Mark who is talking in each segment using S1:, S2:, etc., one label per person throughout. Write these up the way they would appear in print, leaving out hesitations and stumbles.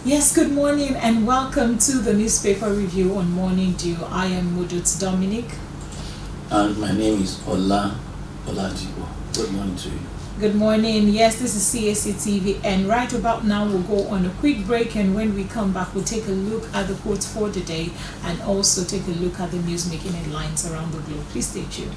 S1: Yes, good morning and welcome to the newspaper review on Morning Dew. I am Mudut Dominic.
S2: And my name is Olajibo. Good morning to you.
S1: Good morning. Yes, this is Cactv, and right about now we'll go on a quick break, and when we come back we'll take a look at the quotes for the day and also take a look at the news making headlines around the globe. Please stay tuned.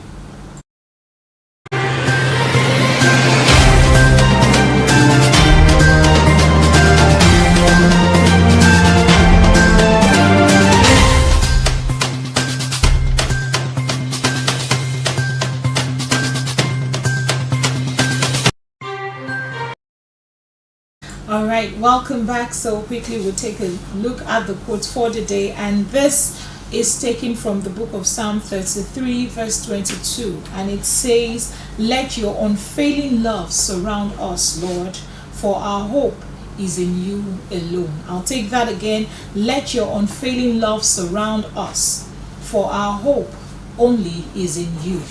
S1: All right, welcome back. So quickly we'll take a look at the quote for the day, and this is taken from the book of Psalm 33 verse 22, and it says, "Let your unfailing love surround us, Lord, for our hope is in you alone." I'll take that again. Let your unfailing love surround us, for our hope only is in you.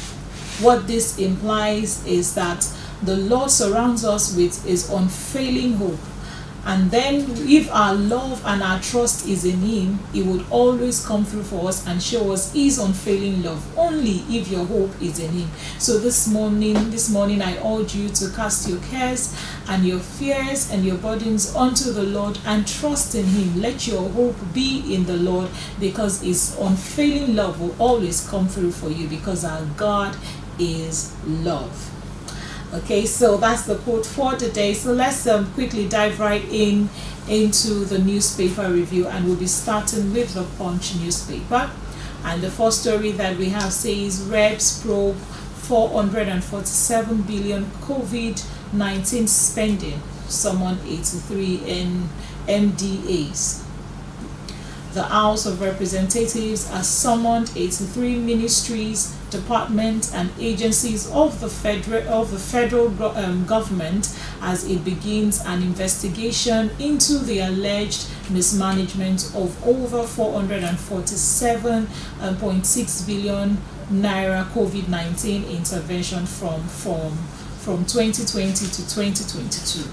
S1: What this implies is that the Lord surrounds us with his unfailing hope. And then if our love and our trust is in him, he would always come through for us and show us his unfailing love, only if your hope is in him. So this morning I urge you to cast your cares and your fears and your burdens onto the Lord and trust in him. Let your hope be in the Lord, because his unfailing love will always come through for you, because our God is love. Okay, so that's the quote for today. So let's quickly dive right into the newspaper review, and we'll be starting with the Punch newspaper. And the first story that we have says, Reps probe 447 billion COVID-19 spending, summoned 83 in MDAs. The House of Representatives has summoned 83 ministries, departments and agencies of the federal government as it begins an investigation into the alleged mismanagement of over 447.6 billion naira COVID-19 intervention from 2020 to 2022.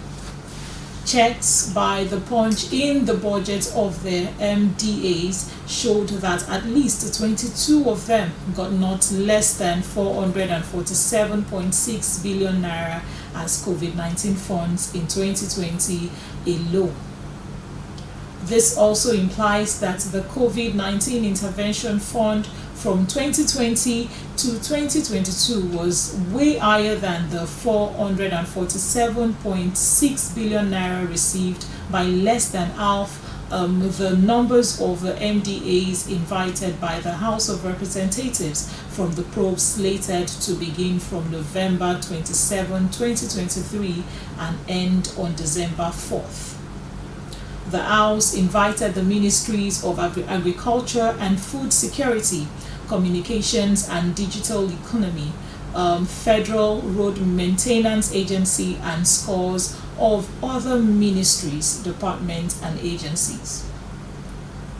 S1: Checks by the Punch in the budget of the MDAs showed that at least 22 of them got not less than 447.6 billion naira as COVID-19 funds in 2020 alone. This also implies that the COVID-19 intervention fund from 2020 to 2022 was way higher than the 447.6 billion naira received, by less than half the numbers of the MDAs invited by the House of Representatives from the probe slated to begin from November 27, 2023 and end on December 4th. The House invited the Ministries of Agriculture and Food Security, Communications and Digital Economy, Federal Road Maintenance Agency, and scores of other ministries, departments and agencies.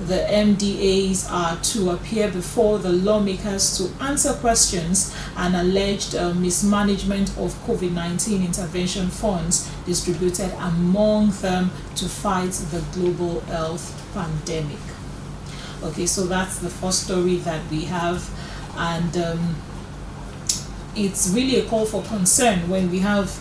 S1: The MDAs are to appear before the lawmakers to answer questions on alleged mismanagement of COVID-19 intervention funds distributed among them to fight the global health pandemic. Okay, so that's the first story that we have, and it's really a call for concern when we have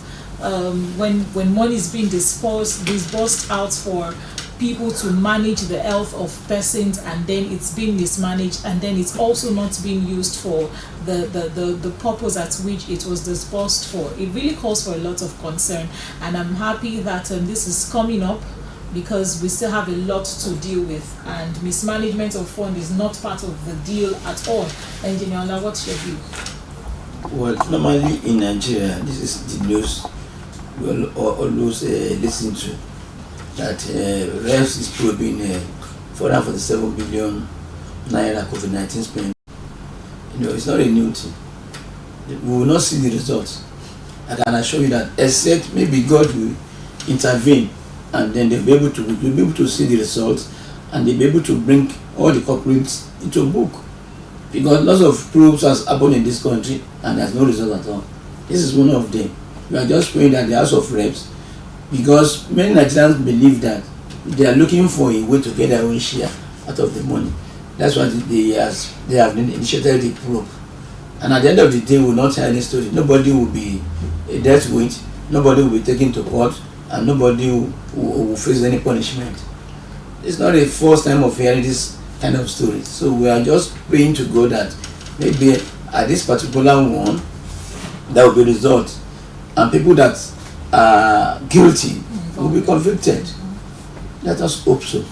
S1: when money is being disbursed out for people to manage the health of persons, and then it's being mismanaged, and then it's also not being used for the purpose at which it was disbursed for. It really calls for a lot of concern, and I'm happy that this is coming up, because we still have a lot to deal with, and mismanagement of fund is not part of the deal at all. Engineer Ola, what's your view?
S2: Well, normally in Nigeria, this is the news we always listen to, that Reps is probing 447 billion naira COVID-19 spend. It's not a new thing. We will not see the results. I can assure you that, except maybe God will intervene and then you'll be able to see the results, and they'll be able to bring all the culprits into a book. Because lots of proofs has happened in this country and there's no result at all. This is one of them. We are just praying that the House of Reps, because many Nigerians believe that they are looking for a way to get their own share out of the money. That's why they have initiated the probe. And at the end of the day, we will not tell any story. Nobody will be a death weight, nobody will be taken to court, and nobody will face any punishment. It's not the first time of hearing this kind of story. So we are just praying to God that maybe at this particular one, there will be result, and people that are guilty will be convicted. Let us hope so.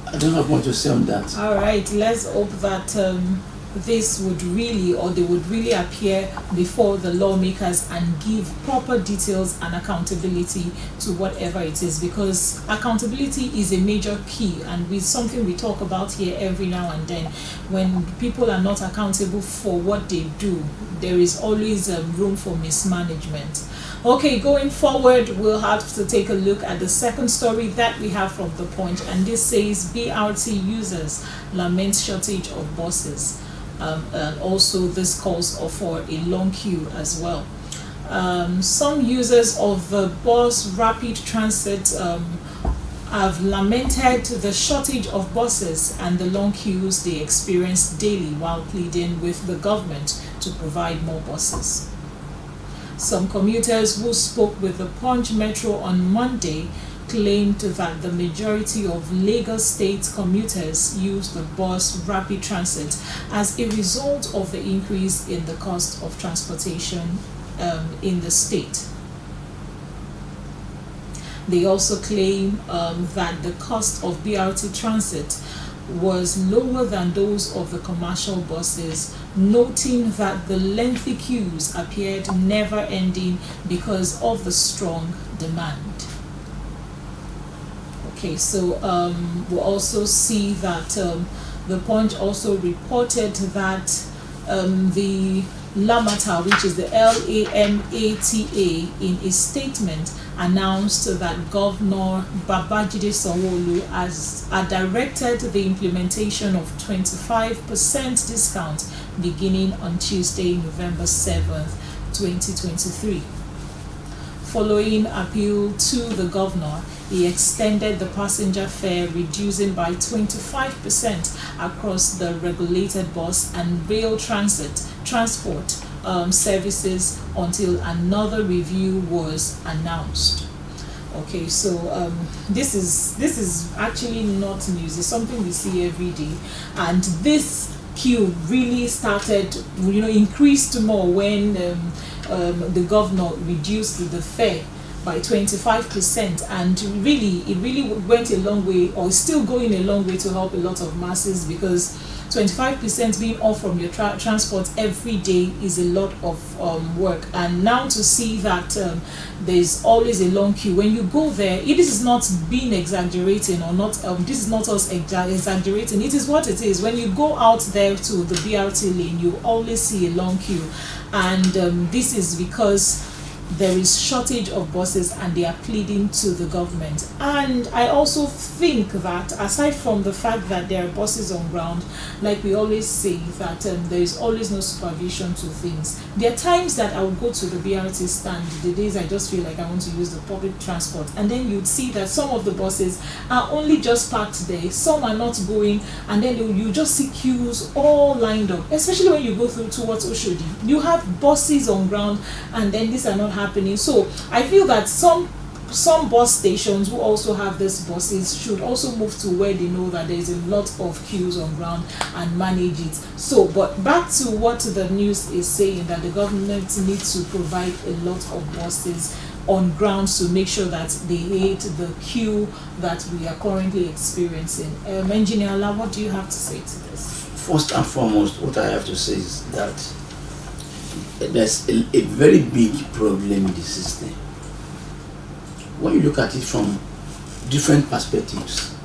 S2: I don't have much to say on that.
S1: All right, let's hope that this would really, or they would really appear before the lawmakers and give proper details and accountability to whatever it is, because accountability is a major key, and with something we talk about here every now and then. When people are not accountable for what they do, there is always room for mismanagement. Okay, going forward, we'll have to take a look at the second story that we have from The Punch, and this says BRT users lament shortage of buses. And also this calls for a long queue as well. Some users of the bus rapid transit have lamented the shortage of buses and the long queues they experience daily, while pleading with the government to provide more buses. Some commuters who spoke with the Punch Metro on Monday claimed that the majority of Lagos State commuters use the bus rapid transit as a result of the increase in the cost of transportation in the state. They also claim that the cost of BRT transit was lower than those of the commercial buses, noting that the lengthy queues appeared never ending because of the strong demand. Okay, so we'll also see that the Punch also reported that the LAMATA, which is the LAMATA, in a statement announced that Governor Babajide Sanwo-Olu has directed the implementation of 25% discount beginning on Tuesday, November 7th, 2023. Following appeal to the governor, he extended the passenger fare, reducing by 25% across the regulated bus and rail transport services until another review was announced. Okay, so this is actually not news. It's something we see every day, and this queue really started, increased more when the governor reduced the fare by 25%, and it really went a long way, or is still going a long way, to help a lot of masses, because 25% being off from your transport every day is a lot of work. And now to see that there's always a long queue when you go there, it is not being exaggerating, or not this is not us exaggerating, it is what it is. When you go out there to the BRT lane, you always see a long queue, and this is because there is shortage of buses and they are pleading to the government. And I also think that aside from the fact that there are buses on ground, like we always say, that there is always no supervision to things. There are times that I would go to the BRT stand, the days I just feel like I want to use the public transport, and then you'd see that some of the buses are only just parked there, some are not going, and then you just see queues all lined up, especially when you go through towards Oshodi. You have buses on ground, and then these are not happening. So I feel that some bus stations who also have these buses should also move to where they know that there is a lot of queues on ground and manage it. So, but back to what the news is saying, that the government needs to provide a lot of buses on ground to make sure that they aid the queue that we are currently experiencing. Engineer Allah, what do you have to say to this?
S2: First and foremost, what I have to say is that there's a very big problem in the system. When you look at it from different perspectives,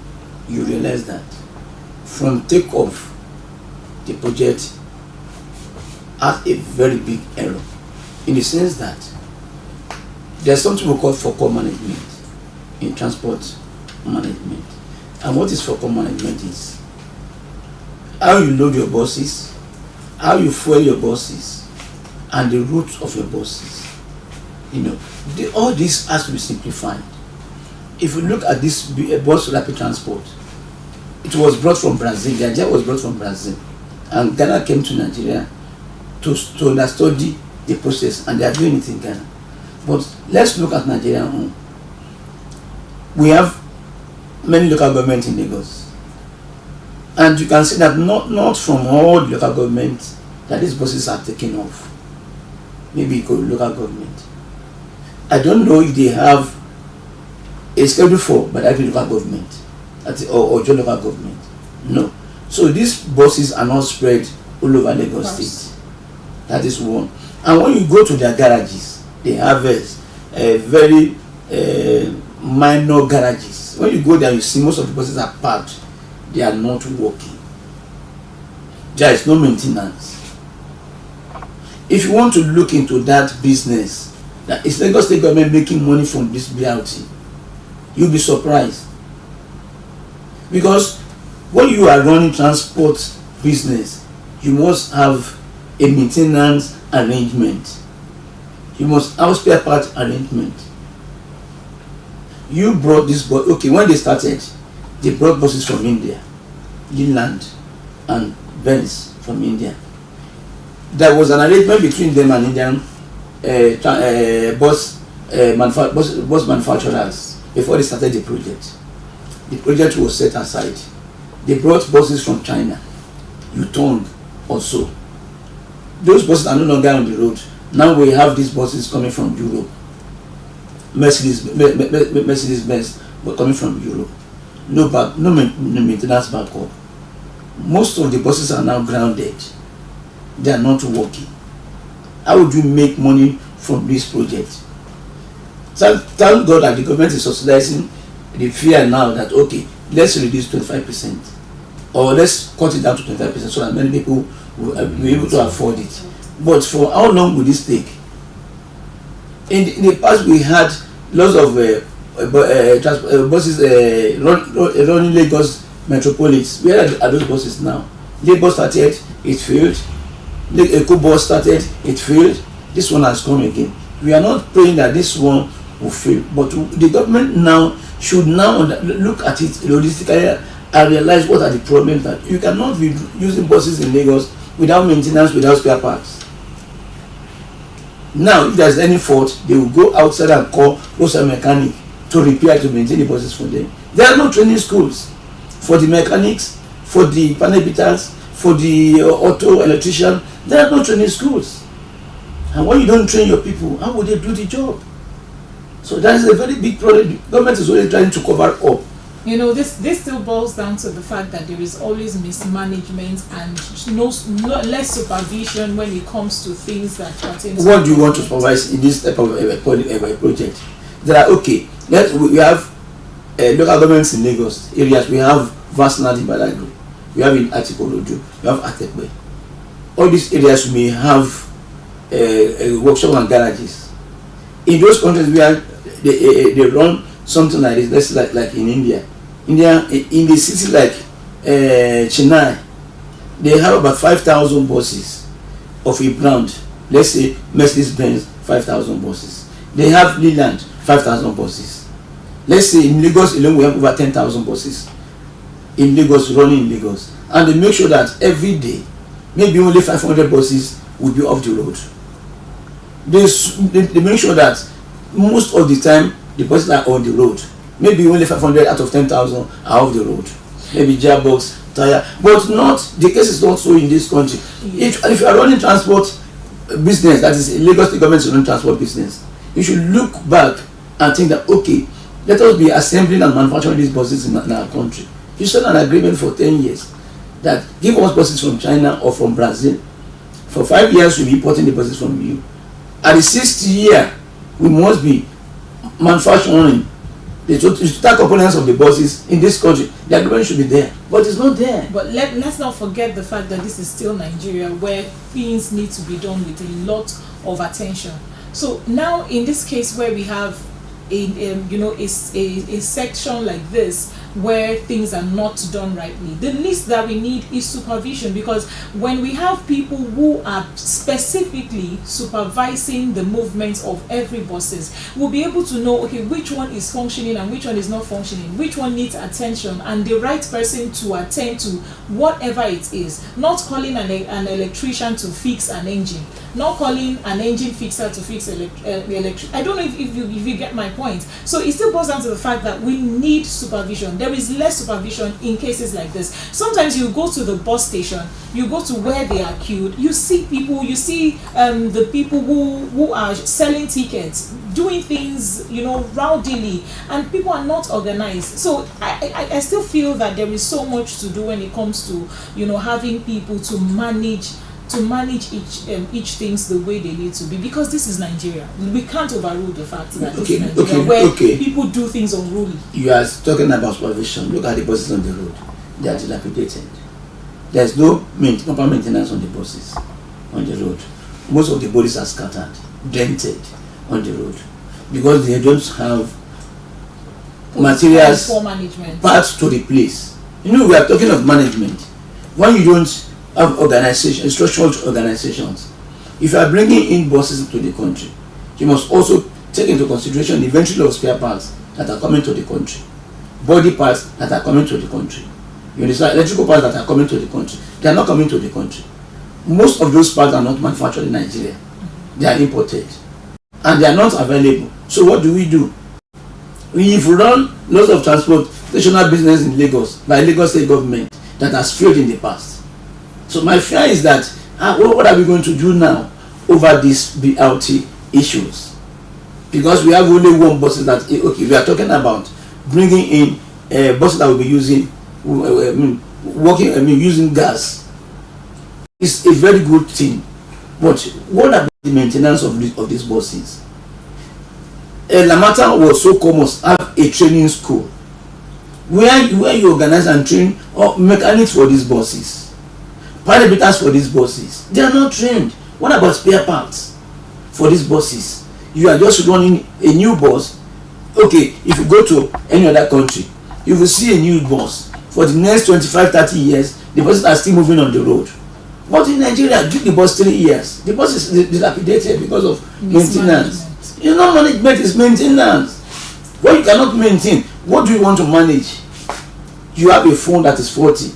S2: you realize that from takeoff, the project has a very big error, in the sense that there's something we call focal management. in transport management. And what is for management is how you load your buses, how you fuel your buses, and the route of your buses. All this has to be simplified. If you look at this bus rapid transport, it was brought from Brazil. The idea was brought from Brazil, and Ghana came to Nigeria to study the process, and they are doing it in Ghana. But let's look at Nigeria. We have many local governments in Lagos, and you can see that not from all the local governments that these buses are taken off. Maybe local government. I don't know if they have a schedule for, but every local government or joint local government. No. So these buses are not spread all over Lagos State. That is one. And when you go to their garages, they have a very minor garages. When you go there, you see most of the buses are parked. They are not working. There is no maintenance. If you want to look into that business, that is Lagos State government making money from this BRT, you'll be surprised. Because when you are running transport business, you must have a maintenance arrangement. You must have spare part arrangement. You brought this bus. Okay, when they started, they brought buses from India, Leland and Venice from India. There was an arrangement between them and Indian bus manufacturers before they started the project. The project was set aside. They brought buses from China, Yutong also. Those buses are no longer on the road. Now we have these buses coming from Europe. Mercedes-Benz, but coming from Europe. No maintenance backup. Most of the buses are now grounded. They are not working. How would you make money from this project? So thank God that the government is subsidizing the fare now that, okay, let's reduce 25%, or let's cut it down to 25% so that many people will be able to afford it. But for how long will this take? In the past, we had lots of buses running Lagos metropolis. Where are those buses now? Lagos started, it failed. Eco bus started, it failed. This one has come again. We are not praying that this one will fail, but the government now should look at it holistically and realize what are the problems. That you cannot be using buses in Lagos without maintenance, without spare parts. Now, if there's any fault, they will go outside and call roadside mechanic to repair, to maintain the buses for them. There are no training schools for the mechanics, for the panel beaters, for the auto electrician. There are no training schools. And when you don't train your people, how will they do the job? So that is a very big problem. The government is always trying to cover up.
S1: This still boils down to the fact that there is always mismanagement and less supervision when it comes to things that pertain to.
S2: What do you want to supervise in this type of project? We have local governments in Lagos areas. We have Vasnadi Balago, we have in Atikorodu, we have Atekwe. All these areas may have workshops and garages. In those countries where they run something like this, like in India, in the city like Chennai, they have about 5,000 buses of a brand. Let's say Mercedes-Benz, 5,000 buses. They have Leland, 5,000 buses. Let's say in Lagos alone we have over 10,000 buses in Lagos, running in Lagos, and they make sure that every day maybe only 500 buses will be off the road. They make sure that most of the time the buses are on the road. Maybe only 500 out of 10,000 are off the road. Maybe gearbox, tire, but not the case is not so in this country. If you are running transport business, that is Lagos State government is running transport business, you should look back and think that, okay, let us be assembling and manufacturing these buses in our country. You signed an agreement for 10 years that give us buses from China or from Brazil. For 5 years we'll be importing the buses from you. At the 6th year we must be manufacturing the total components of the buses in this country. The agreement should be there, but it's not there.
S1: But let's not forget the fact that this is still Nigeria, where things need to be done with a lot of attention. So now in this case where we have a section like this where things are not done rightly. The least that we need is supervision, because when we have people who are specifically supervising the movements of every buses, we'll be able to know, okay, which one is functioning and which one is not functioning, which one needs attention, and the right person to attend to whatever it is. Not calling an electrician to fix an engine, not calling an engine fixer to fix electric. I don't know if you get my point. So it still boils down to the fact that we need supervision. There is less supervision in cases like this. Sometimes you go to the bus station, you go to where they are queued, you see people, you see the people who are selling tickets, doing things, rowdily, and people are not organized. So I still feel that there is so much to do when it comes to having people to manage each things the way they need to be, because this is Nigeria. We can't overrule the fact that this is Nigeria, where people do things unruly.
S2: You are talking about supervision. Look at the buses on the road. They are dilapidated. There's no proper maintenance on the buses on the road. Most of the bodies are scattered, dented on the road, because they don't have materials, parts to replace. We are talking of management. When you don't have organization, structured organizations, if you are bringing in buses into the country, you must also take into consideration the inventory of spare parts that are coming to the country, body parts that are coming to the country. You understand? Electrical parts that are coming to the country, they are not coming to the country. Most of those parts are not manufactured in Nigeria. They are imported, and they are not available. So what do? We've run lots of transportational business in Lagos by Lagos State government that has failed in the past. So my fear is that what are we going to do now over these BRT issues? Because we have only one buses that, okay, we are talking about bringing in buses that will be using using gas. It's a very good thing, but what about the maintenance of these buses? Lamata was so common have a training school where you organize and train mechanics for these buses, parameters for these buses. They are not trained. What about spare parts for these buses? You are just running a new bus. Okay, if you go to any other country, you will see a new bus. For the next 25-30 years, the buses are still moving on the road. But in Nigeria, give the bus 3 years. The bus is dilapidated because of maintenance. Management is maintenance. What you cannot maintain, what do you want to manage? You have a phone that is faulty,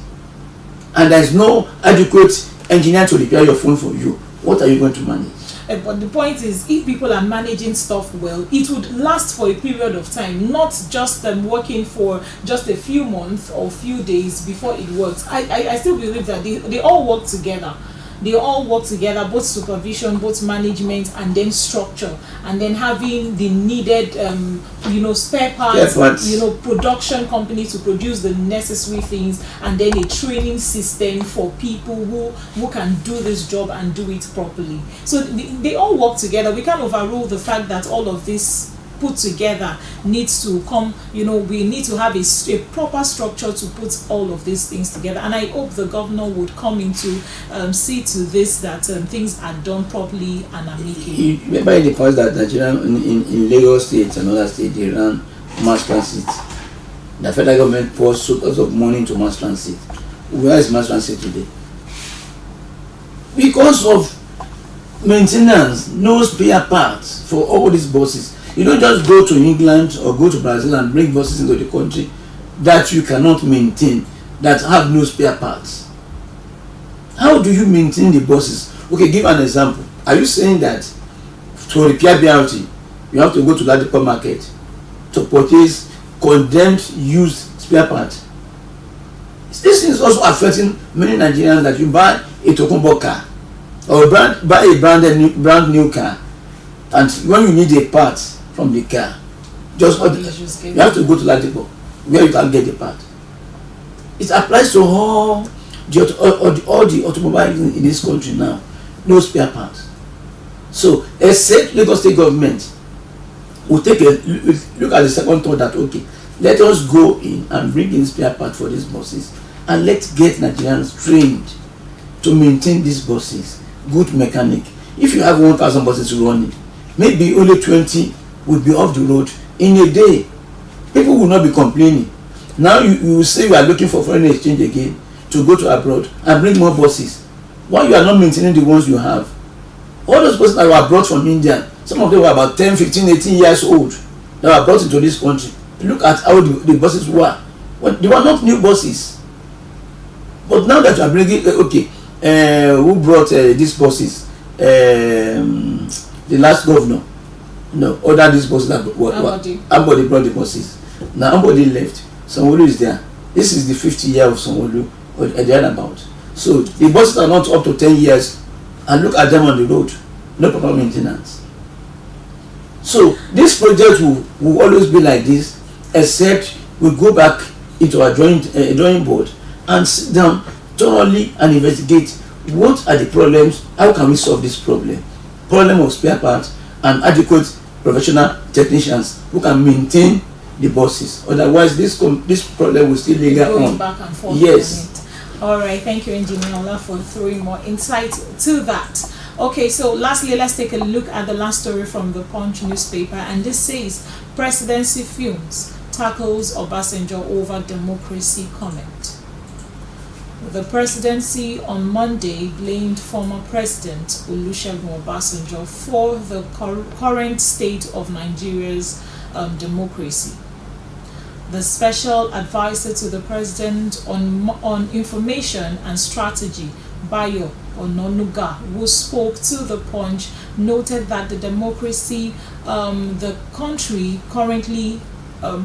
S2: and there is no adequate engineer to repair your phone for you. What are you going to manage?
S1: But the point is, if people are managing stuff well, it would last for a period of time, not just working for just a few months or few days before it works. I still believe that they all work together. They all work together, both supervision, both management, and then structure, and then having the needed, spare parts, production company to produce the necessary things, and then a training system for people who can do this job and do it properly. So they all work together. We can't overrule the fact that all of this put together needs to come, we need to have a proper structure to put all of these things together. And I hope the governor would come into see to this, that things are done properly and amicably.
S2: Remember in the past that Nigeria in Lagos State and other states, they ran mass transit. The federal government pours so much of money into mass transit. Where is mass transit today? Because of maintenance, no spare parts for all these buses. You don't just go to England or go to Brazil and bring buses into the country that you cannot maintain, that have no spare parts. How do you maintain the buses? Okay, give an example. Are you saying that to repair BRT, you have to go to Ladipo market to purchase condemned used spare parts? This is also affecting many Nigerians, that you buy a Tokunbo car or buy a brand new car, and when you need a part from the car, you have to go to Ladipo where you can get the part. It applies to all the automobiles in this country now. No spare parts. So except Lagos State government will take a look at the second thought that, okay, let us go in and bring in spare parts for these buses, and let's get Nigerians trained to maintain these buses. Good mechanic. If you have 1,000 buses running, maybe only 20 will be off the road in a day, people will not be complaining. Now you will say you are looking for foreign exchange again to go to abroad and bring more buses. Why you are not maintaining the ones you have? All those buses that were brought from India, some of them were about 10, 15, 18 years old, that were brought into this country. Look at how the buses were. Well, they were not new buses. But now that you are bringing, okay, who brought these buses? The last governor, no, ordered these buses. Ambody brought the buses. Now Ambody left. Sanwo-Olu is there. This is the 50th year of Sanwo-Olu or thereabout. So the buses are not up to 10 years, and look at them on the road. No proper maintenance. So this project will always be like this, except we go back into our drawing board and sit down thoroughly and investigate what are the problems, how can we solve this problem of spare parts and adequate professional technicians who can maintain the buses. Otherwise this problem will still linger on.
S1: Back and forth.
S2: Yes.
S1: All right, thank you, Engineer Ola, for throwing more insight to that. Okay, so lastly, let's take a look at the last story from the Punch newspaper, and this says presidency fumes, tackles Obasanjo over democracy comment. The presidency on Monday blamed former President Olusegun Obasanjo for the current state of Nigeria's democracy. The special advisor to the president on information and strategy, Bayo Ononuga, who spoke to the Punch, noted that the democracy the country currently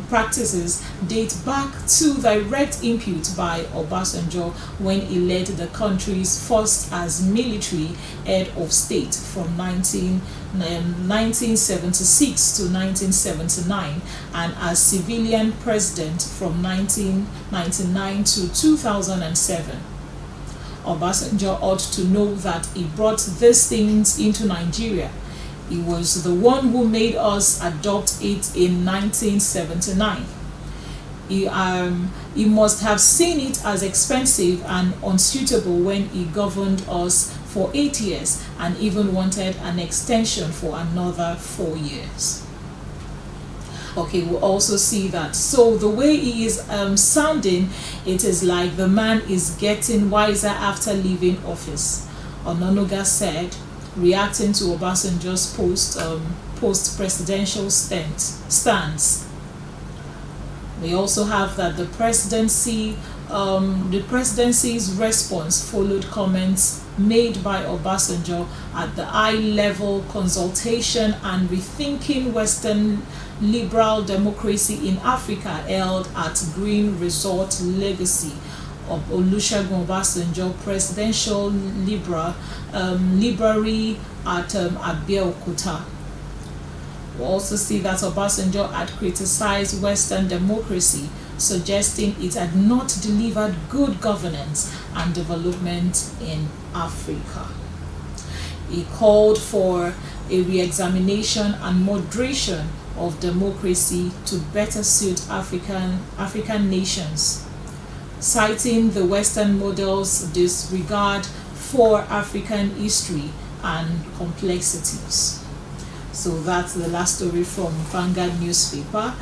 S1: practices date back to direct input by Obasanjo when he led the country's first as military head of state from 1976 to 1979 and as civilian president from 1999 to 2007. Obasanjo ought to know that he brought these things into Nigeria. He was the one who made us adopt it in 1979. He must have seen it as expensive and unsuitable when he governed us for 8 years and even wanted an extension for another 4 years. Okay, we'll also see that. So the way he is sounding, it is like the man is getting wiser after leaving office. Ononuga said, reacting to Obasanjo's post-presidential stance. We also have that the presidency's response followed comments made by Obasanjo at the high-level consultation and rethinking Western liberal democracy in Africa held at Green Resort Legacy of Olusegun Obasanjo Presidential Library at Abeokuta. We also see that Obasanjo had criticized Western democracy, suggesting it had not delivered good governance and development in Africa. He called for a re-examination and moderation of democracy to better suit African nations, citing the Western model's disregard for African history and complexities. So that's the last story from Vanguard newspaper.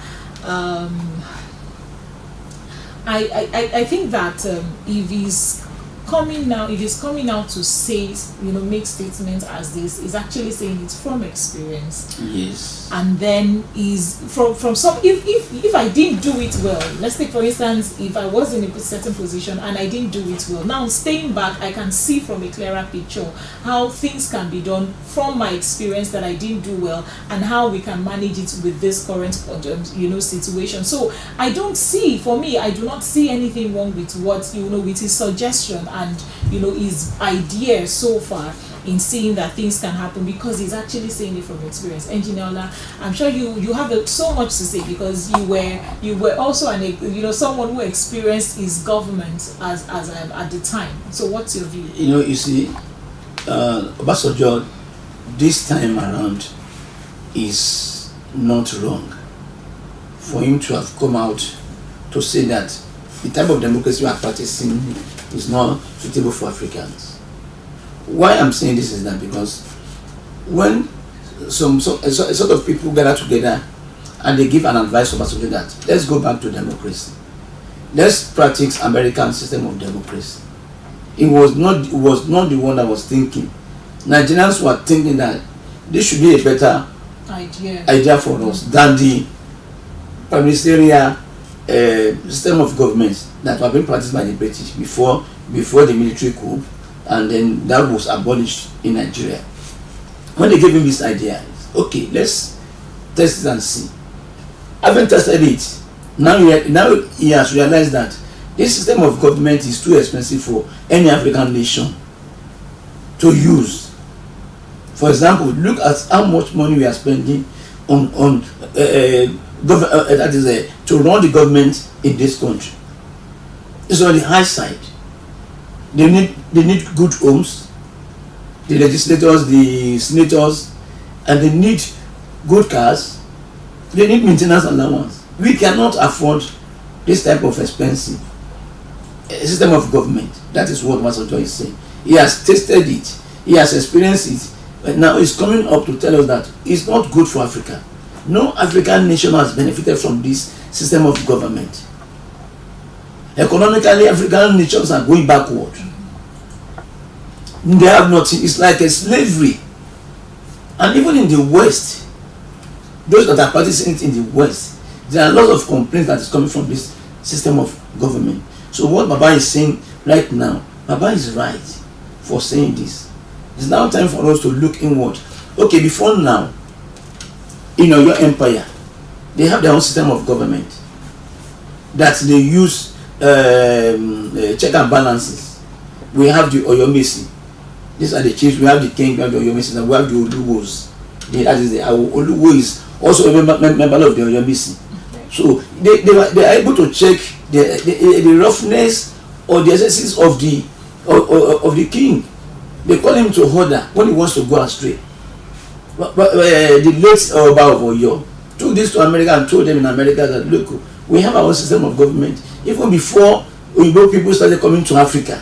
S1: I think that if he's coming out to say, make statements as this, is actually saying it from experience.
S2: Yes.
S1: And then is from some, if I didn't do it well, let's take for instance, if I was in a certain position and I didn't do it well, now staying back, I can see from a clearer picture how things can be done from my experience that I didn't do well, and how we can manage it with this current situation. So I do not see anything wrong with what with his suggestion and his idea so far in seeing that things can happen, because he's actually saying it from experience. Engineer Ola, I'm sure you have so much to say, because you were also someone who experienced his government as at the time. So what's your view?
S2: You see, Obasanjo this time around is not wrong for him to have come out to say that the type of democracy we are practicing is not suitable for Africans. Why I'm saying this is that because when a sort of people gather together and they give an advice about something that let's go back to democracy. Let's practice American system of democracy. It was not the one that was thinking. Nigerians were thinking that this should be a better idea for us than the ministerial system of government that were being practiced by the British before the military coup, and then that was abolished in Nigeria. When they gave him this idea, okay, let's test it and see. Having tested it, now he has realized that this system of government is too expensive for any African nation to use. For example, look at how much money we are spending on to run the government in this country. It's on the high side. They need good homes, the legislators, the senators, and they need good cars. They need maintenance allowance. We cannot afford this type of expensive system of government. That is what Masojo is saying. He has tasted it, he has experienced it, but now he's coming up to tell us that it's not good for Africa. No African nation has benefited from this system of government. Economically, African nations are going backward. They have nothing. It's like a slavery. And even in the West, those that are practicing it in the West, there are a lot of complaints that is coming from this system of government. So what Baba is saying right now, Baba is right for saying this. It's now time for us to look inward. Okay, before now, in your empire, they have their own system of government that they use check and balances. We have the Oyomesi. These are the chiefs. We have the king, we have the Oyomesi, and we have the Oluwos. Oluwo is also a member of the Oyomesi. So they are able to check the roughness or the excesses of the king. They call him to order when he wants to go astray. But the late Oba of Oyo took this to America and told them in America that look, we have our own system of government. Even before Oyibo people started coming to Africa,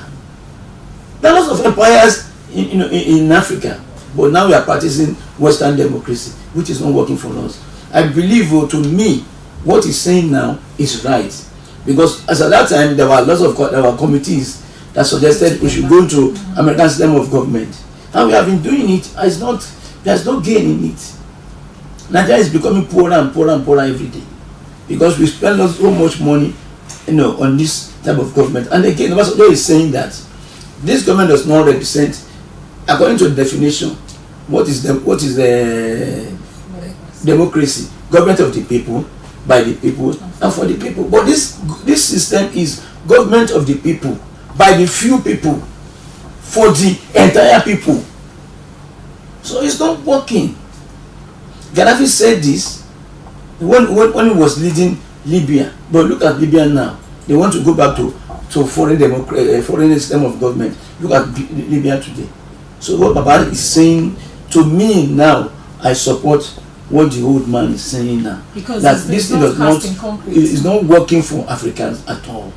S2: there are lots of empires in Africa, but now we are practicing Western democracy, which is not working for us. I believe, to me, what he's saying now is right, because as at that time there were lots of committees that suggested we should go into American system of government, and we have been doing it. There's no gain in it. Nigeria is becoming poorer and poorer and poorer every day because we spend so much money, on this type of government. And again, the Ambassador is saying that this government does not represent, according to the definition, what is the democracy? Government of the people, by the people, and for the people. But this system is government of the people, by the few people, for the entire people. So it's not working. Gaddafi said this when he was leading Libya. But look at Libya now. They want to go back to foreign system of government. Look at Libya today. So what Baba is saying to me now, I support what the old man is saying now. Because that this thing is not working for Africans at all.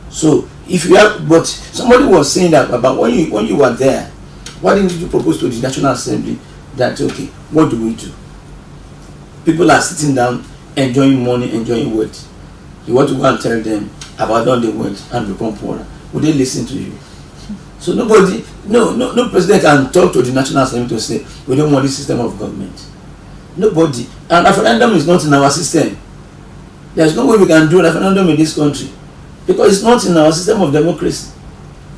S2: So if you have, but somebody was saying that about when you were there, why didn't you propose to the National Assembly that okay, what do we do? People are sitting down, enjoying money, enjoying wealth. You want to go and tell them abandon the wealth and become poorer. Would they listen to you? So no president can talk to the National Assembly to say we don't want this system of government. Nobody. And referendum is not in our system. There's no way we can do a referendum in this country because it's not in our system of democracy.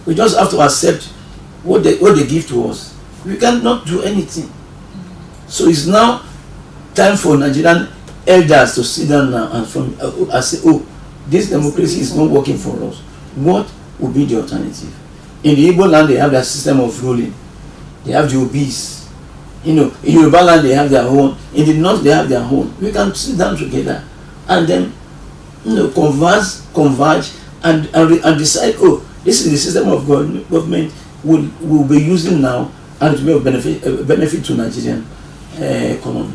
S2: We just have to accept what they give to us. We cannot do anything. So it's now time for Nigerian elders to sit down now and say, oh, this democracy is not working for us. What would be the alternative? In the Igbo land, they have their system of ruling. They have the Obis. In Yoruba land, they have their own. In the North, they have their own. We can sit down together and then converge and decide, oh, this is the system of government we'll be using now, and it will be a benefit to Nigerian economy.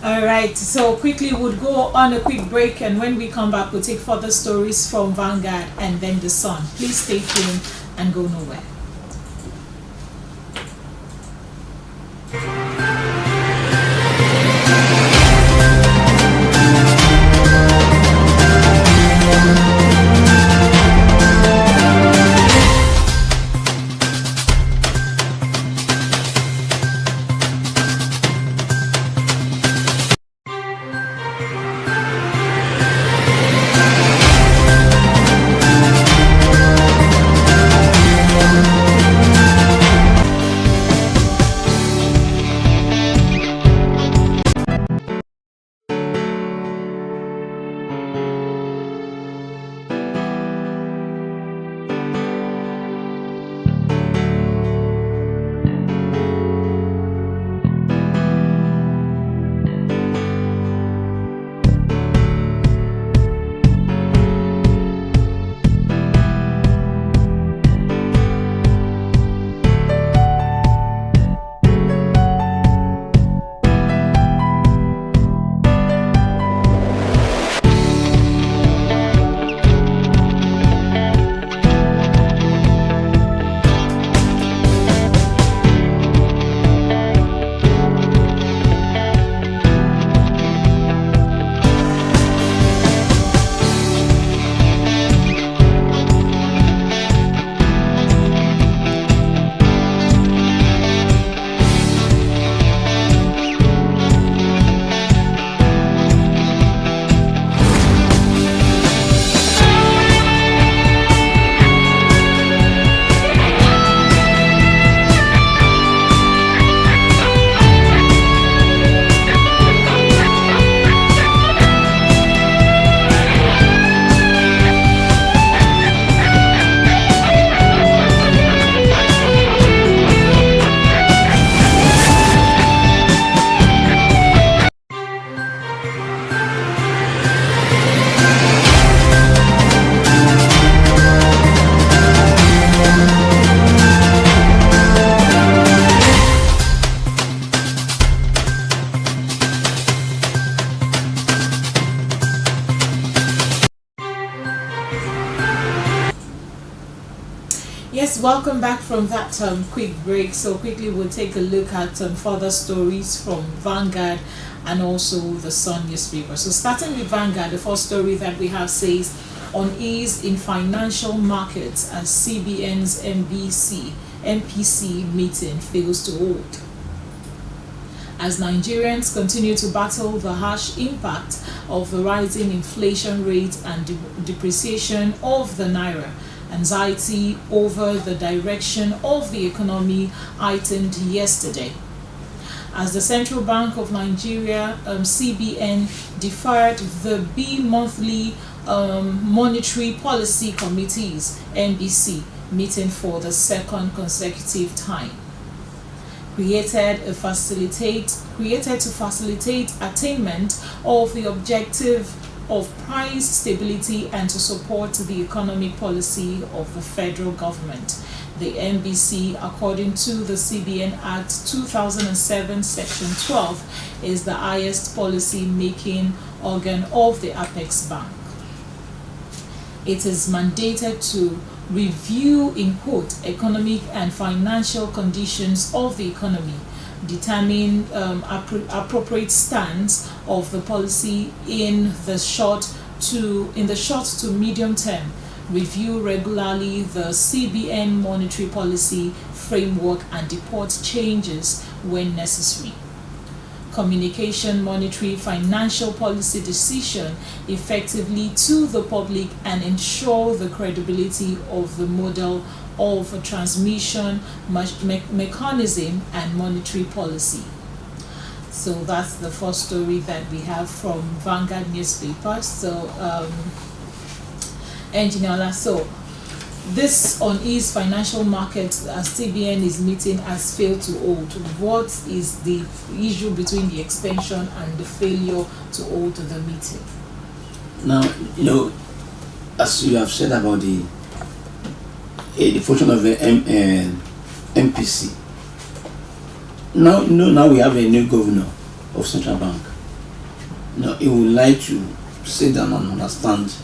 S1: All right, so quickly we'll go on a quick break, and when we come back, we'll take further stories from Vanguard and then The Sun. Please stay tuned and go nowhere. Yes, welcome back from that quick break. So quickly we'll take a look at further stories from Vanguard and also the Sun newspaper. So starting with Vanguard, the first story that we have says unease in financial markets as CBN's MPC meeting fails to hold. As Nigerians continue to battle the harsh impact of the rising inflation rate and depreciation of the naira, anxiety over the direction of the economy heightened yesterday. As the Central Bank of Nigeria, CBN, deferred the bi-monthly Monetary Policy Committee's (MBC) meeting for the second consecutive time. Created to facilitate attainment of the objective of price stability and to support the economic policy of the federal government. The MBC, according to the CBN Act 2007 Section 12, is the highest policy-making organ of the Apex Bank. It is mandated to review, in quote, economic and financial conditions of the economy, determine appropriate stance of the policy in the short to medium term, review regularly the CBN monetary policy framework and deport changes when necessary. Communication monetary financial policy decision effectively to the public and ensure the credibility of the model of transmission mechanism and monetary policy. So that's the first story that we have from Vanguard newspaper. So Engineer, so this unease financial markets as CBN is meeting has failed to hold. What is the issue between the extension and the failure to hold the meeting?
S2: Now, as you have said about the function of the MPC. Now we have a new governor of Central Bank. Now he would like to sit down and understand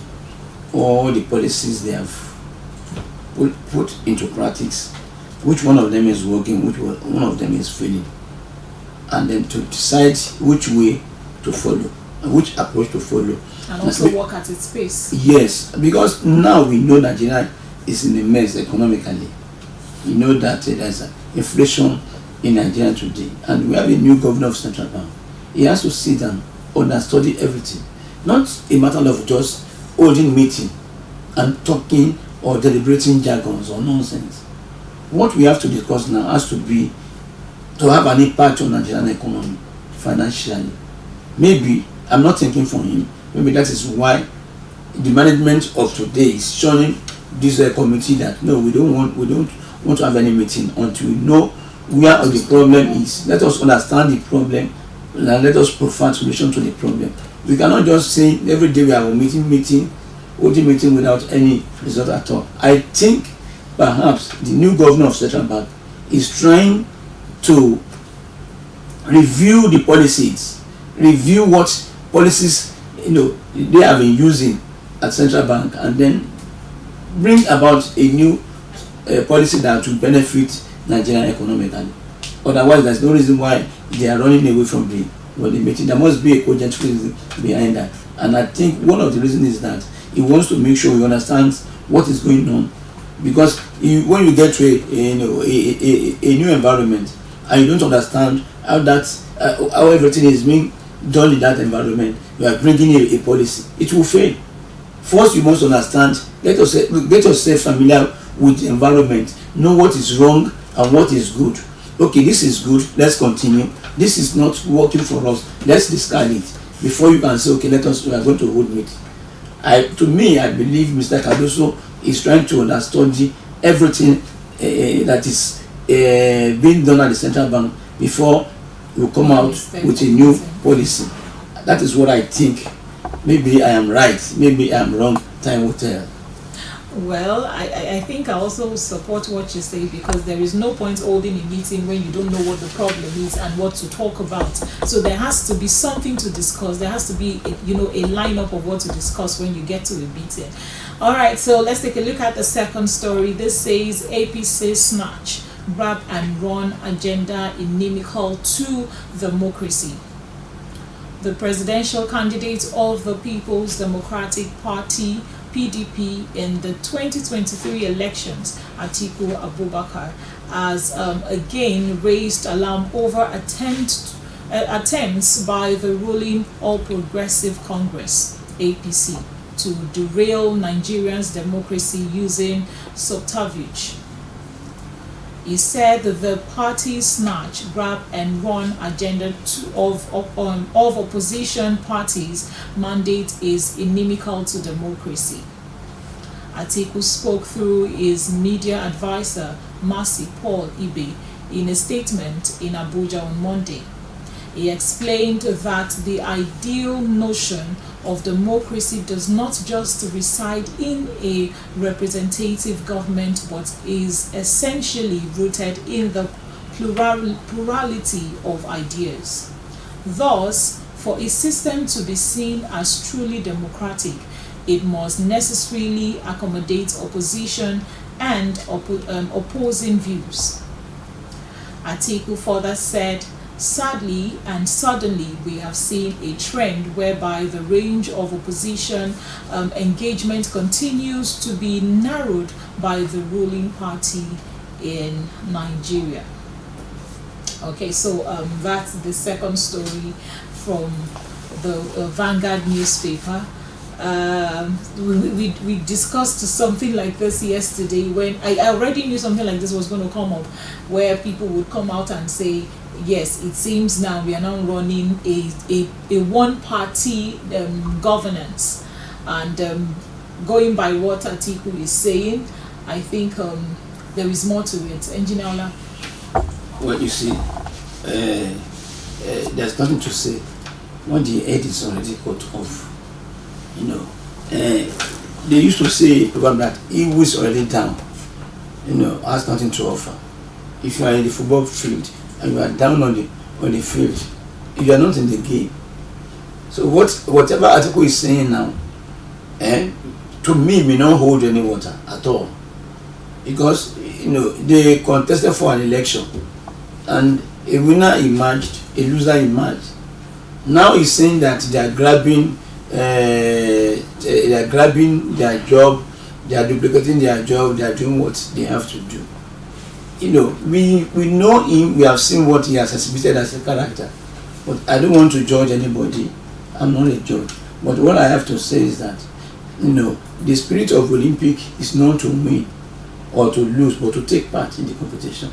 S2: all the policies they have put into practice, which one of them is working, which one of them is failing, and then to decide which way to follow and which approach to follow.
S1: And also work at its pace.
S2: Yes, because now we know Nigeria is in a mess economically. We know that there's inflation in Nigeria today, and we have a new governor of Central Bank. He has to sit down and study everything, not a matter of just holding meeting and talking or deliberating jargons or nonsense. What we have to discuss now has to be to have an impact on Nigerian economy financially. Maybe I'm not thinking for him. Maybe that is why the management of today is showing this committee that no, we don't want to have any meeting until we know where the problem is. Let us understand the problem and let us provide solution to the problem. We cannot just say every day we have a meeting without any result at all. I think perhaps the new governor of Central Bank is trying to review the policies, review what policies they have been using at Central Bank, and then bring about a new policy that will benefit Nigerian economically. Otherwise, there's no reason why they are running away from the meeting. There must be a cogent reason behind that, and I think one of the reasons is that he wants to make sure he understands what is going on, because when you get to a new environment and you don't understand how everything is being done in that environment, you are bringing a policy, it will fail. First, you must understand, get yourself familiar with the environment, know what is wrong and what is good. Okay, this is good, let's continue. This is not working for us, let's discard it before you can say, okay, we are going to hold meeting. I believe Mr. Cardoso is trying to understudy everything that is being done at the Central Bank before you come out with a new policy. That is what I think. Maybe I am right, maybe I am wrong, time will tell.
S1: Well, I think I also support what you say, because there is no point holding a meeting when you don't know what the problem is and what to talk about. So there has to be something to discuss. There has to be, a lineup of what to discuss when you get to a meeting. All right, so let's take a look at the second story. This says APC snatch, grab and run agenda inimical to democracy. The presidential candidate of the People's Democratic Party (PDP) in the 2023 elections, Atiku Abubakar, has again raised alarm over attempts by the ruling All Progressive Congress (APC) to derail Nigerians' democracy using subterfuge. He said that the party's snatch, grab and run agenda of opposition parties' mandate is inimical to democracy. Atiku spoke through his media advisor, Mercy Paul Ibe, in a statement in Abuja on Monday. He explained that the ideal notion of democracy does not just reside in a representative government, but is essentially rooted in the plurality of ideas. Thus, for a system to be seen as truly democratic, it must necessarily accommodate opposition and opposing views. Atiku further said, sadly and suddenly, we have seen a trend whereby the range of opposition engagement continues to be narrowed by the ruling party in Nigeria. Okay, so that's the second story from the Vanguard newspaper. We discussed something like this yesterday, when I already knew something like this was going to come up, where people would come out and say, yes, it seems now we are now running a one-party governance. And going by what Atiku is saying, I think there is more to it. Engineer Ola?
S2: Well, you see, there's nothing to say when the head is already cut off. They used to say program that he who is already down, has nothing to offer. If you are in the football field and you are down on the field, if you are not in the game, so whatever article is saying now, to me may not hold any water at all, because they contested for an election and a winner emerged, a loser emerged. Now he's saying that they are grabbing their job, they are duplicating their job, they are doing what they have to do. We know him, we have seen what he has exhibited as a character, but I don't want to judge anybody. I'm not a judge, but what I have to say is that the spirit of Olympic is not to win or to lose, but to take part in the competition.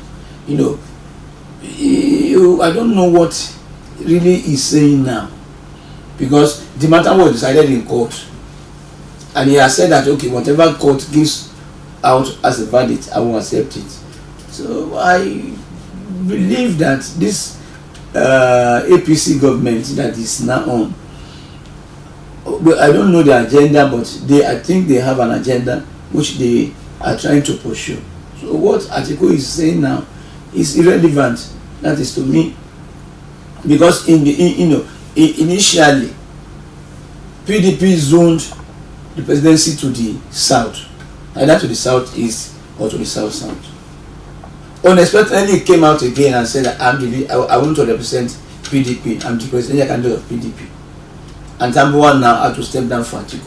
S2: I don't know what really he's saying now, because the matter was decided in court, and he has said that okay, whatever court gives out as a verdict, I will accept it. So I believe that this APC government that is now on, I don't know the agenda, but I think they have an agenda which they are trying to pursue. So what Atiku is saying now is irrelevant. That is to me, because initially PDP zoned the presidency to the south, either to the southeast or to the south. Unexpectedly, he came out again and said that I want to represent PDP. I'm the presidential candidate of PDP. And Tambuwan now had to step down for Atiku.